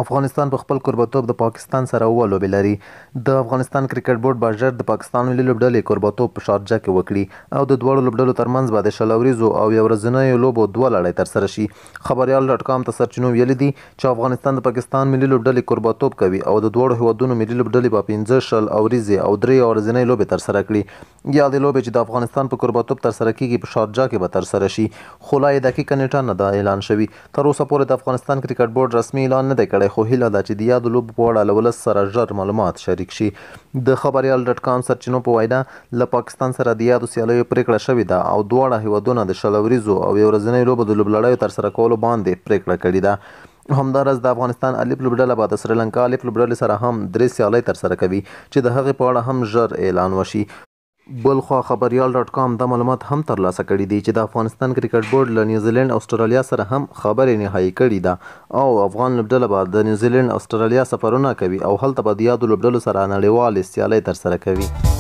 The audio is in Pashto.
افغانستان په خپل کوربه‌توب د پاکستان سره اوه لوبې لري. د افغانستان کرکټ بورډ به ژر د پاکستان ملي لوبډلې کوربه‌توب په شارجه کې وکړي او د دواړو لوبډلو ترمنځ به د شل ورځو او یو ورځنیو لوبو دوه لړۍ ترسره شي. خبریال ډاټ کام ته سرچینو ویلي دي چې افغانستان د پاکستان ملي لوبډلې کوربه‌توب کوي او د دواړو هیوادونو ملي لوبډلې به 15 شل ورځې او 3 ورځنۍ لوبې ترسره کړي. یا د لوبې چې د افغانستان په کوربه‌توب ترسره کیږي په شارجه کې به ترسره شي، خو لا یې دقیقه نیټه نه ده اعلان شوې. تر اوسه پورې د افغانستان کرکټ بورډ رسمي اعلان نه دی کړی، خو هیله ده چې د یادو لوبو په اړه له ولس سره ژر معلومات شریک شي. د خبریال ډاټ کام سرچینو په وینا له پاکستان سره د یادو سیالیو پریکړه شوې ده او دواړه هیوادونه د شل ورځو او یو ورځنۍ لوبو د لوبلړیو ترسره کولو باندې پریکړه کړې ده. همداراز د افغانستان الف لوبډله به د سریلانکا الف لوبډلې سره هم 3 سیالۍ ترسره کوي چې د هغې په اړه هم ژر اعلان وشي. بلخوا خبریال ډاټ کام دا معلومات هم ترلاسه کړي دي چې د افغانستان کرکټ بورډ له نیوزیلند او استرالیا سره هم خبرې نهایي کړي ده او افغان لوبډله به د نیوزیلند او استرالیا سفرونه کوي او هلته به د یادو لوبډلو سره نړیوالې سیالۍ ترسره کوي.